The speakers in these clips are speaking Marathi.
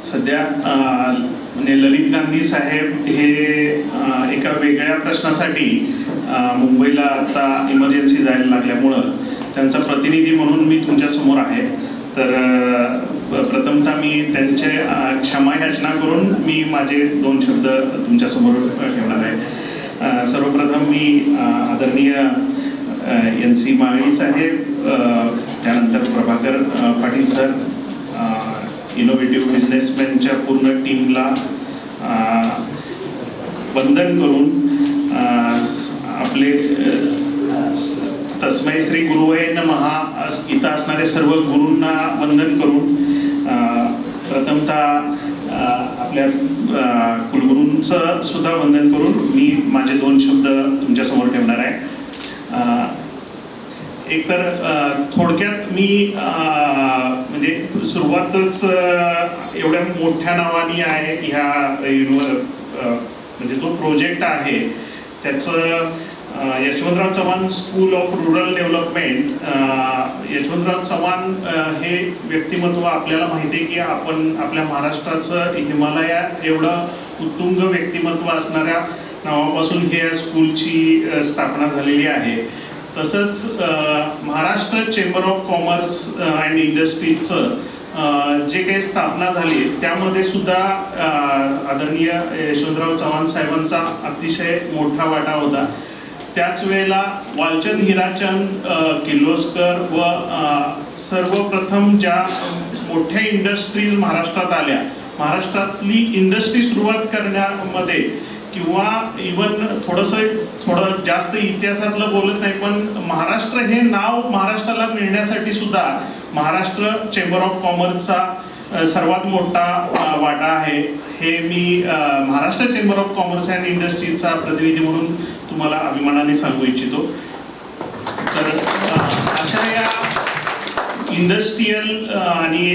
सध्या म्हणजे ललित गांधी साहेब हे एका वेगळ्या प्रश्नासाठी मुंबईला आता इमर्जन्सी जायला लागल्यामुळं त्यांचा प्रतिनिधी म्हणून मी तुमच्या समोर आहे. तर प्रथमतः मी त्यांचे क्षमा याचना करून मी माझे 2 शब्द तुमच्या समोर ठेवणार आहे. सर्वप्रथम मी आदरणीय NC माळी साहेब, त्यानंतर प्रभाकर पाटील सर, इनोव्हेटिव्ह बिझनेसमॅनच्या पूर्ण टीमला वंदन करून आपले तस्मै श्री गुरुवे नमः इथं असणारे सर्व गुरूंना वंदन करून प्रथमतः आपल्या कुलगुरूंचं सुद्धा वंदन करून मी माझे 2 शब्द तुमच्यासमोर ठेवणार आहे. एकतर थोडक्यात मी म्हणजे सुरुवातच एवढ्या मोठ्या नावाने आहे ह्या म्हणजे जो प्रोजेक्ट आहे त्याचं Yashwantrao Chavan school of rural development. Yashwantrao Chavan हे व्यक्तिमत्व आपल्याला माहिती आहे की आपण आपल्या महाराष्ट्राचं हिमालयात एवढं उत्तुंग व्यक्तिमत्व असणाऱ्या नावापासून हे स्कूलची स्थापना झालेली आहे. तसंच Maharashtra chamber of commerce and इंडस्ट्रीजचं जे काही स्थापना झाली त्यामध्ये सुद्धा आदरणीय यशवंतराव चव्हाण साहेबांचा अतिशय मोठा वाटा होता. त्याच वेळेला वालचंद हिराचंद किर्लोस्कर व सर्वप्रथम ज्या मोठ्या इंडस्ट्रीज महाराष्ट्रात आल्या, महाराष्ट्रातली इंडस्ट्री सुरुवात करण्यामध्ये किंवा इवन थोडं जास्त इतिहासातलं बोलत नाही, पण महाराष्ट्र हे नाव महाराष्ट्राला मिळण्यासाठी सुद्धा महाराष्ट्र चेंबर ऑफ कॉमर्सचा सर्वात मोठा वाटा आहे. हे मी Maharashtra chamber of commerce and इंडस्ट्रीजचा प्रतिनिधी म्हणून तुम्हाला अभिमानाने सांगू इच्छितो. तर अशा या इंडस्ट्रीयल आणि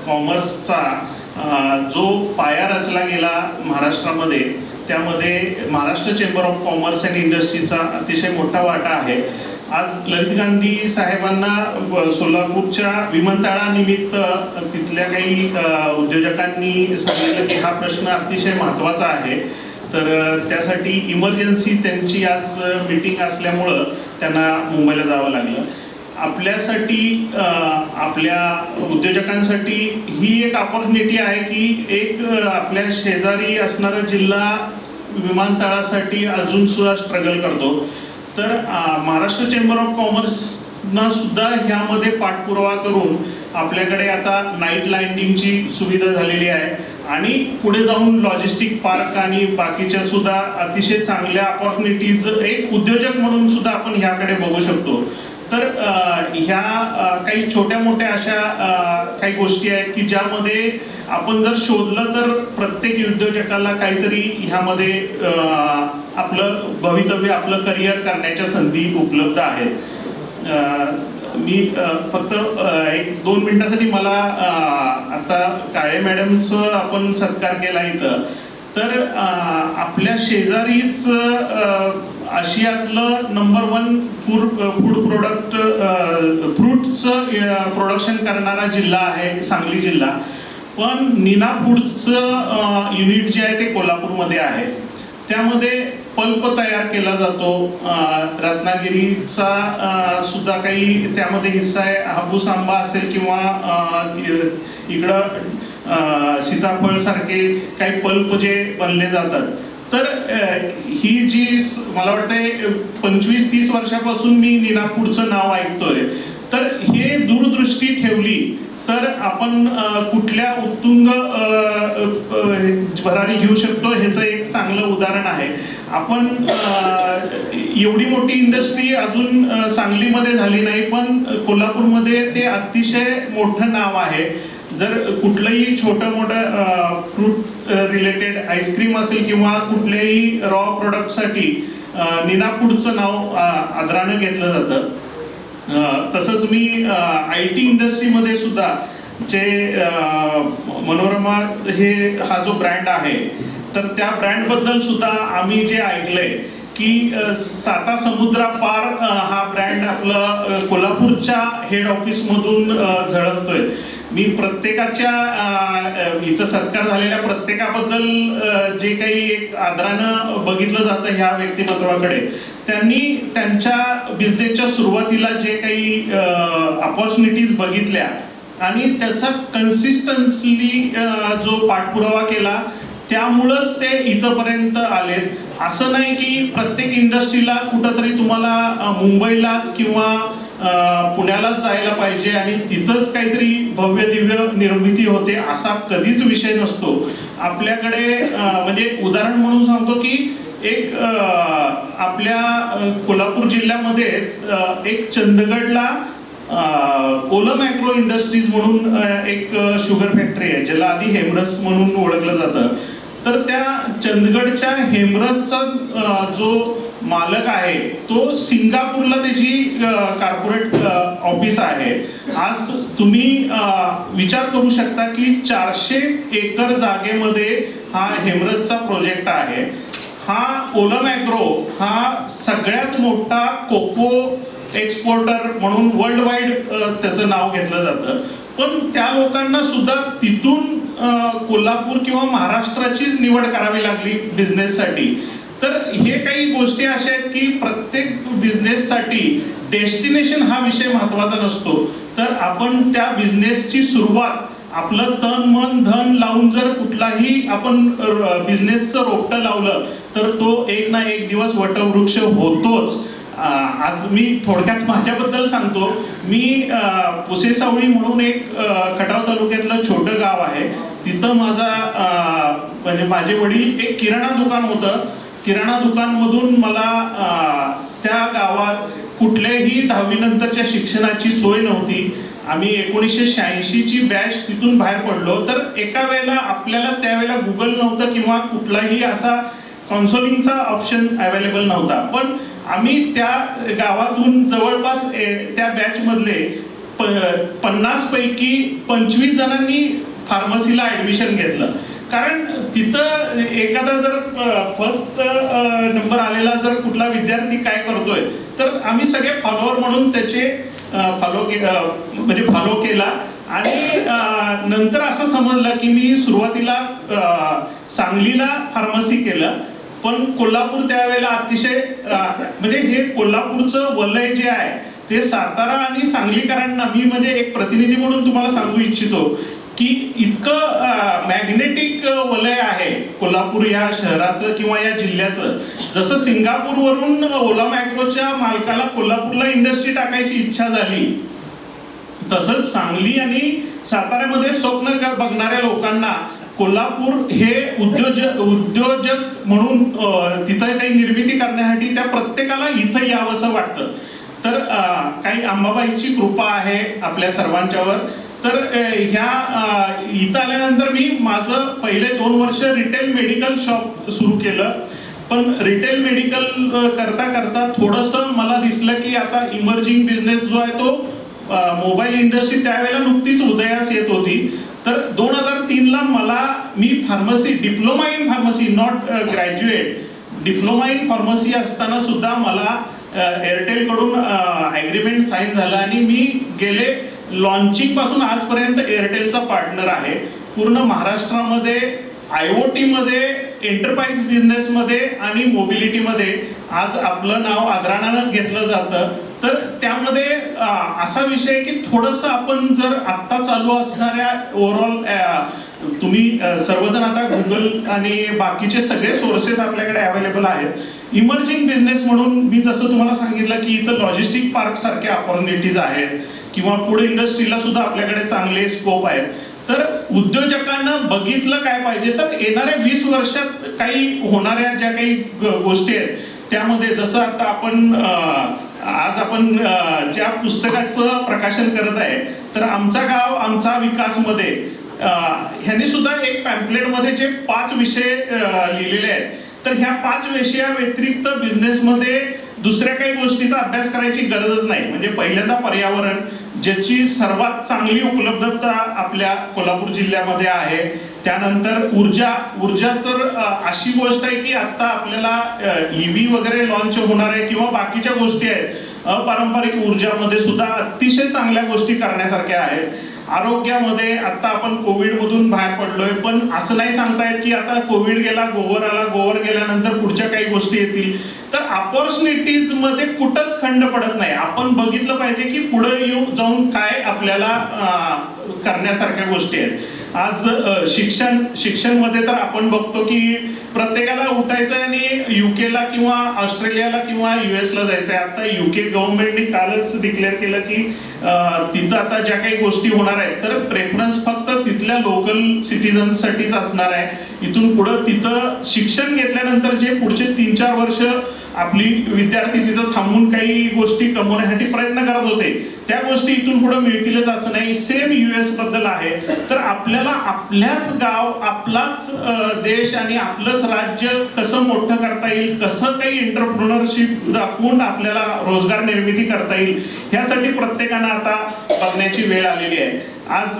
कॉमर्सचा जो पाया रचला गेला महाराष्ट्रामध्ये, त्यामध्ये Maharashtra chamber of commerce and इंडस्ट्रीचा अतिशय मोठा वाटा आहे. आज ललित गांधी साहेबांना सोलापूरच्या विमानतळानिमित्त तिथल्या काही उद्योजकांनी सांगितलं की हा प्रश्न अतिशय महत्त्वाचा आहे. तर त्यासाठी इमर्जन्सी त्यांची आज मीटिंग असल्यामुळं त्यांना मुंबईला जावं लागलं. आपल्यासाठी आपल्या उद्योजकांसाठी ही एक अपॉर्च्युनिटी आहे की एक आपल्या शेजारी असणारा जिल्हा विमानतळासाठी अजून सुद्धा स्ट्रगल करतो. तर महाराष्ट्र चेंबर ऑफ कॉमर्सना सुद्धा ह्यामध्ये पाठपुरावा करून आपल्याकडे आता नाईट लँडिंगची सुविधा झालेली आहे आणि पुढे जाऊन लॉजिस्टिक पार्क आणि बाकीच्या सुद्धा अतिशय चांगल्या अपॉर्च्युनिटीज एक उद्योजक म्हणून सुद्धा आपण ह्याकडे बघू शकतो. तर ह्या काही छोट्या मोठ्या अशा काही गोष्टी आहेत की ज्यामध्ये आपण जर शोधलं तर प्रत्येक उद्योजकाला काहीतरी ह्यामध्ये आपलं भवितव्य, आपलं करिअर करण्याच्या संधी उपलब्ध आहेत. मी फक्त 1-2 मिनिटासाठी मला आता काळे मॅडमचं आपण सत्कार केला इथं. तर आपल्या शेजारीच आशियातलं नंबर 1 फूड प्रोडक्ट फ्रूटचं प्रोडक्शन करणारा जिल्हा आहे सांगली जिल्हा. पण नीना फूडचं युनिट जे आहे ते कोल्हापूरमध्ये आहे. त्यामध्ये पल्प तयार केला जातो. रत्नागिरीचा सुद्धा काही त्यामध्ये हिस्सा आहे. हापूस आंबा असेल किंवा इकडं सीताफळ सारखे काही पल्प जे बनले जातात. तर ही जी मला वाटतंय 25-30 वर्षापासून मी नीना फूडचं नाव ऐकतोय. तर हे दूरदृष्टी ठेवली तर आपण कुठल्या उत्तुंग भरारी घेऊ शकतो ह्याचं एक चांगलं उदाहरण आहे. आपण एवढी मोठी इंडस्ट्री अजून सांगलीमध्ये झाली नाही, पण कोल्हापूरमध्ये ते अतिशय मोठं नाव आहे. जर कुठलंही छोटं मोठं फ्रूट रिलेटेड आईस्क्रीम असेल किंवा कुठल्याही रॉ प्रोडक्टसाठी नीना फूडचं नाव आदरानं घेतलं जातं. तसंच मी IT इंडस्ट्रीमध्ये सुद्धा जे मनोरमा हा जो ब्रँड आहे तर त्या ब्रँडबद्दल सुद्धा आम्ही जे ऐकलंय की साता समुद्रापार हा ब्रँड आपलं कोल्हापूरच्या हेड ऑफिसमधून झळकतोय. मी प्रत्येकाच्या इथं सत्कार झालेल्या प्रत्येकाबद्दल जे काही एक आदरानं बघितलं जातं ह्या व्यक्तिमत्वाकडे, त्यांनी त्यांच्या बिझनेसच्या सुरुवातीला जे काही अपॉर्च्युनिटीज बघितल्या आणि त्याचा कन्सिस्टन्सली जो पाठपुरावा केला, त्यामुळंच ते इथंपर्यंत आलेत. असं नाही की प्रत्येक इंडस्ट्रीला कुठंतरी तुम्हाला मुंबईलाच किंवा पुण्यालाच जायला पाहिजे आणि तिथंच काहीतरी भव्य दिव्य निर्मिती होते, असा कधीच विषय नसतो. आपल्याकडे म्हणजे उदाहरण म्हणून सांगतो की एक आपल्या कोल्हापूर जिल्ह्यामध्येच एक चंदगडला ओलम ॲग्रो इंडस्ट्रीज म्हणून एक शुगर फॅक्टरी आहे, ज्याला आधी हेमरस म्हणून ओळखलं जातं. तर त्या चंदगडच्या हेमरसचा जो मालक आहे तो सिंगापूरला त्याची कॉर्पोरेट ऑफिस आहे. आज तुम्ही विचार करू शकता की 400 एकर जागेमध्ये हा हेमरसचा प्रोजेक्ट आहे. हा ओलम ॲग्रो हा सगळ्यात मोठा कोको एक्सपोर्टर म्हणून वर्ल्ड वाईड त्याचं नाव घेतलं जातं. पण त्या लोकांना सुद्धा तिथून कोल्हापूर किंवा महाराष्ट्राचीच निवड करावी लागली बिझनेससाठी. तर हे काही गोष्टी अशा आहेत की प्रत्येक बिझनेससाठी डेस्टिनेशन हा विषय महत्त्वाचा नसतो. तर आपण त्या बिझनेसची सुरुवात आपलं तन मन धन लावून जर कुठलाही आपण बिझनेसचं रोपटं लावलं तर तो एक ना एक दिवस वटवृक्ष होतोच. आज मी थोडक्यात माझ्याबद्दल सांगतो. मी पुसेसावळी म्हणून एक खटाव तालुक्यातलं छोटं गाव आहे. तिथं म्हणजे माझे वडील एक किराणा दुकान होतं. किराणा दुकानमधून मला त्या गावात कुठल्याही 10वी नंतरच्या शिक्षणाची सोय नव्हती. आम्ही 1986 ची बॅच तिथून बाहेर पडलो. तर एका वेळेला आपल्याला त्यावेळेला गुगल नव्हतं किंवा कुठलाही असा काउन्सिलिंगचा ऑप्शन अवेलेबल नव्हता. पण आम्ही त्या गावातून जवळपास त्या बॅच मधले 50 पैकी 25 जणांनी फार्मसीला ऍडमिशन घेतलं. कारण तिथं एखादा जर फर्स्ट नंबर आलेला जर कुठला विद्यार्थी काय करतोय तर आम्ही सगळे फॉलोअर म्हणून त्याचे फॉलो केला. आणि नंतर असं समजलं की मी सुरुवातीला सांगलीला फार्मसी केलं, पण कोल्हापूर त्यावेळेला अतिशय म्हणजे हे कोल्हापूरचं वलय जे आहे ते सातारा आणि सांगलीकरांना मी म्हणजे एक प्रतिनिधी म्हणून तुम्हाला सांगू इच्छितो की इतकं मॅग्नेटिक वलय आहे कोल्हापूर या शहराचं किंवा या जिल्ह्याचं. जसं सिंगापूरवरून ओलम ॲग्रोच्या मालकाला कोल्हापूरला इंडस्ट्री टाकायची इच्छा झाली, तसंच सांगली आणि साताऱ्यामध्ये स्वप्न बघणाऱ्या लोकांना कोल्हापूर हे उद्योजक म्हणून तिथं काही निर्मिती करण्यासाठी त्या प्रत्येकाला इथं यावंसं वाटतं. तर काही अंबाबाईची कृपा आहे आपल्या सर्वांच्यावर. तर ह्या इथं आल्यानंतर मी माझं पहिले 2 वर्ष रिटेल मेडिकल शॉप सुरू केलं. पण रिटेल मेडिकल करता करता थोडंसं मला दिसलं की आता इमर्जिंग बिझनेस जो आहे तो मोबाईल इंडस्ट्री त्यावेळेला नुकतीच उदयास येत होती. तर 2003ला मी pharmacy diploma in pharmacy not graduate diploma in pharmacy असताना सुद्धा मला एअरटेल कडून ॲग्रीमेंट साईन झालं आणि मी गेले लॉन्चिंग पासून आजपर्यंत एअरटेलचा पार्टनर आहे. पूर्ण महाराष्ट्रामध्ये IoT मध्ये, एंटरप्राइज बिझनेसमध्ये आणि मोबिलिटीमध्ये आज आपलं नाव आदरानं घेतलं जातं. तर त्यामध्ये असा विषय की थोडंसं आपण जर आत्ता चालू असणाऱ्या ओव्हरऑल तुम्ही सर्वजण आता गुगल आणि बाकीचे सगळे सोर्सेस आपल्याकडे अवेलेबल आहेत. इमर्जिंग बिझनेस म्हणून मी जसं तुम्हाला सांगितलं की इथं लॉजिस्टिक पार्क सारख्या अपॉर्च्युनिटीज आहेत किंवा फूड इंडस्ट्रीला सुद्धा आपल्याकडे चांगले स्कोप आहेत. तर उद्योजकांना बघितलं काय पाहिजे तर येणाऱ्या 20 वर्षात काही होणाऱ्या ज्या काही गोष्टी आहेत त्यामध्ये जसं आता आज आपण ज्या पुस्तकाचं प्रकाशन करत आहे तर आमचा गाव आमचा विकास मध्ये ह्यांनी सुद्धा एक पॅम्पलेटमध्ये जे 5 विषय लिहिलेले आहेत. तर ह्या 5 विषया व्यतिरिक्त बिझनेसमध्ये दुसऱ्या काही गोष्टीचा अभ्यास करायची गरजच नाही. म्हणजे पहिल्यांदा पर्यावरण, ज्याची सर्वात चांगली उपलब्धता आपल्या कोल्हापूर जिल्ह्यामध्ये आहे. त्यानंतर ऊर्जा तर अशी गोष्ट आहे की आता आपल्याला EV वगैरे लॉन्च होणार आहे किंवा बाकीच्या गोष्टी आहेत. अपारंपरिक ऊर्जामध्ये सुद्धा अतिशय चांगल्या गोष्टी करण्यासारख्या आहेत. आरोग्यामध्ये आता आपण कोविड मधून बाहेर पडलोय, पण असं नाही सांगतायत की आता कोविड गेला गोवर आला, गोवर गेल्यानंतर पुढच्या काही गोष्टी येतील. तर अपॉर्च्युनिटीज मध्ये कुठंच खंड पडत नाही. आपण बघितलं पाहिजे की पुढे जाऊन काय आपल्याला करण्यासारख्या गोष्टी आहेत. आज शिक्षण मध्ये तर आपण बघतो की प्रत्येकाला उठायचंय आणि युकेला किंवा ऑस्ट्रेलियाला किंवा US ला जायचंय. आता UK गव्हर्नमेंटने कालच डिक्लेअर केलं की तिथं आता ज्या काही गोष्टी होणार आहेत तर प्रेफरन्स फक्त तिथल्या लोकल सिटीजन्ससाठीच असणार आहे. इथून पुढं तिथं शिक्षण घेतल्यानंतर जे पुढचे 3-4 वर्ष आपली विद्यार्थी तिथं थांबून काही गोष्टी कमवण्यासाठी प्रयत्न करत होते, त्या गोष्टी इथून पुढे मिळतीलच असं नाही. सेम US बद्दल आहे. तर आपल्याला आपल्याच गाव, आपलाच देश आणि आपलंच राज्य कसं मोठं करता येईल, कसं काही एंटरप्रेन्योरशिप दाखवून आपल्याला रोजगार निर्मिती करता येईल, ह्यासाठी प्रत्येकानं आता बघण्याची वेळ आलेली आहे. आज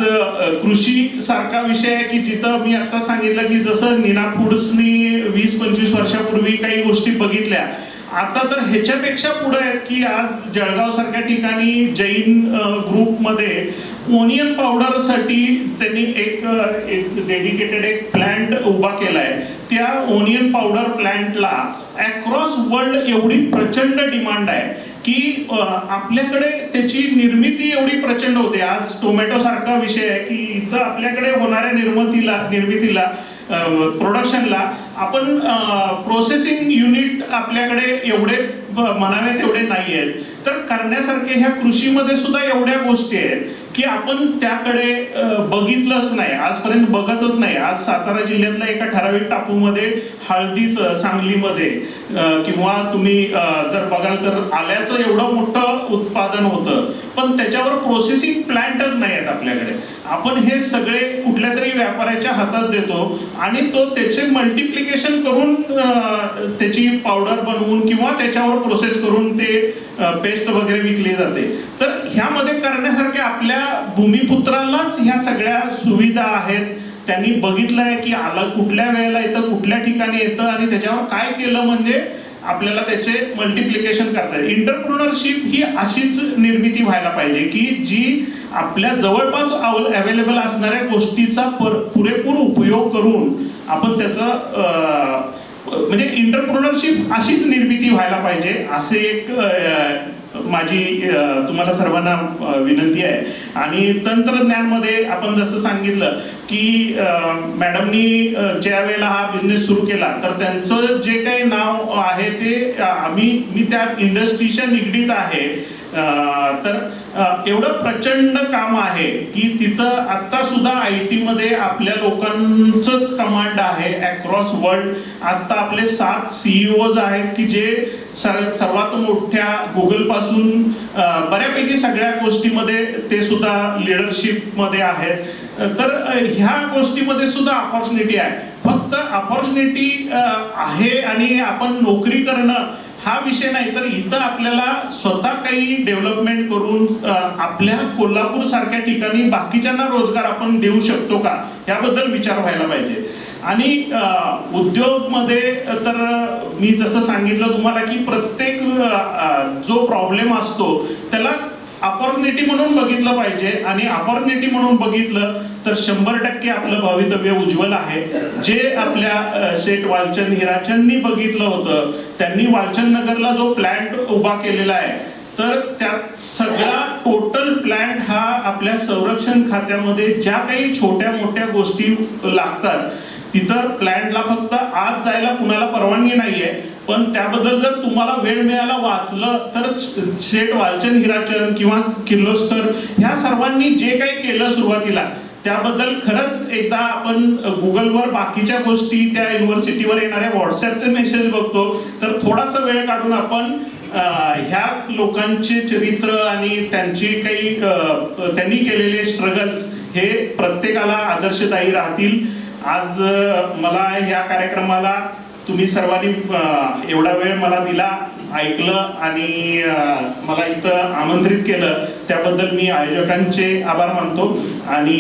कृषी सारखा विषय आहे की जिथं मी आता सांगितलं की जसं नीना फूड्सनी 20-25 वर्षापूर्वी काही गोष्टी बघितल्या, आता तर ह्याच्यापेक्षा पुढे आहेत की आज जळगाव सारख्या ठिकाणी जैन ग्रुपमध्ये ओनियन पावडर साठी त्यांनी एक डेडिकेटेड एक प्लांट उभा केलाय. त्या ओनियन पावडर प्लांटला अक्रॉस वर्ल्ड एवढी प्रचंड डिमांड आहे की आपल्याकडे त्याची निर्मिती एवढी प्रचंड होते. आज टोमॅटो सारखा विषय आहे की इथं आपल्याकडे होणाऱ्या निर्मितीला प्रोडक्शनला आपण प्रोसेसिंग युनिट आपल्याकडे एवढे म्हणावे तेवढे नाही आहेत. तर करण्यासारखे ह्या कृषीमध्ये सुद्धा एवढ्या गोष्टी आहेत की आपण त्याकडे बघितलंच नाही, आजपर्यंत बघतच नाही. आज सातारा जिल्ह्यातल्या एका ठराविक टापूमध्ये हळदीचं, सांगलीमध्ये किंवा तुम्ही जर बघाल तर आल्याचं एवढं मोठं उत्पादन होतं, पण त्याच्यावर प्रोसेसिंग प्लांटच नाही आहेत आपल्याकडे. आपण हे सगळे कुठल्या तरी व्यापाऱ्याच्या हातात देतो आणि तो त्याचे मल्टिप्लिकेशन करून त्याची पावडर बनवून किंवा त्याच्यावर प्रोसेस करून ते पेस्ट वगैरे विकली जाते. तर ह्यामध्ये करण्यासारख्या आपल्या भूमिपुत्रालाच ह्या सगळ्या सुविधा आहेत. त्यांनी बघितलं आहे की आलं कुठल्या वेळेला येतं, कुठल्या ठिकाणी येतं आणि त्याच्यावर काय केलं म्हणजे आपल्याला त्याचे मल्टिप्लिकेशन करता येईल. एंटरप्रेन्योरशिप ही अशीच निर्मिती व्हायला पाहिजे की जी आपल्या जवळपास अवेलेबल असणाऱ्या गोष्टीचा पुरेपूर उपयोग करून आपण त्याचं म्हणजे एंटरप्रेन्योरशिप अशीच निर्मिती व्हायला पाहिजे, असे एक माझी तुम्हाला सर्वांना विनंती आहे. आणि तंत्रज्ञानमध्ये आपण जसं सांगितलं की मॅडमनी ज्या वेळेला हा बिझनेस सुरू केला तर त्यांचं जे काही नाव आहे ते मी त्या इंडस्ट्रीच्या निगडीत आहे. तर एवढं प्रचंड काम आहे की तिथं आता सुद्धा IT मध्ये आपल्या लोकांचंच कमांड आहे अक्रॉस वर्ल्ड. आता आपले 7 CEOज आहेत की जे सर्वात मोठ्या गुगल पासून बऱ्यापैकी सगळ्या गोष्टीमध्ये ते सुद्धा लिडरशिप मध्ये आहेत. तर ह्या गोष्टीमध्ये सुद्धा अपॉर्च्युनिटी आहे. फक्त अपॉर्च्युनिटी आहे आणि आपण नोकरी करणं हा विषय नाही, तर इथं आपल्याला स्वतः काही डेव्हलपमेंट करून आपल्या कोल्हापूर सारख्या ठिकाणी बाकीच्यांना रोजगार आपण देऊ शकतो का याबद्दल विचार व्हायला पाहिजे. आणि उद्योग मध्ये तर मी जसं सांगितलं तुम्हाला की प्रत्येक जो प्रॉब्लेम असतो त्याला अपॉर्च्युनिटी म्हणून बघितलं पाहिजे. आणि अपॉर्च्युनिटी म्हणून बघितलं तर 100% आपलं भवितव्य उज्ज्वल आहे. जे आपल्या शेठ वालचंद हिराचंदनी बघितलं होतं, त्यांनी वालचंद नगरला जो प्लांट उभा केलेला आहे तर त्यात सगळा टोटल प्लांट हा आपल्या संरक्षण खात्यामध्ये ज्या काही छोट्या मोठ्या गोष्टी लागतात तिथं प्लांटला फक्त आत जायला कुणाला परवानगी नाहीये, पण त्याबद्दल जर तुम्हाला वेळ मिळाला वाचलं तर शेठ वालचंद हिराचंद किंवा किर्लोस्कर ह्या सर्वांनी जे काही केलं सुरुवातीला त्याबद्दल खरंच एकदा आपण गुगलवर बाकीच्या गोष्टी त्या युनिव्हर्सिटीवर येणाऱ्या व्हॉट्सअपचे मेसेज बघतो तर थोडासा वेळ काढून आपण ह्या लोकांचे चरित्र आणि त्यांचे काही त्यांनी केलेले स्ट्रगल्स हे प्रत्येकाला आदर्शदायी राहतील. आज मला या कार्यक्रमाला तुम्ही सर्वांनी एवढा वेळ मला दिला, ऐकलं आणि मला इथं आमंत्रित केलं त्याबद्दल मी आयोजकांचे आभार मानतो आणि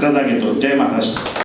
रजा घेतो. जय महाराष्ट्र.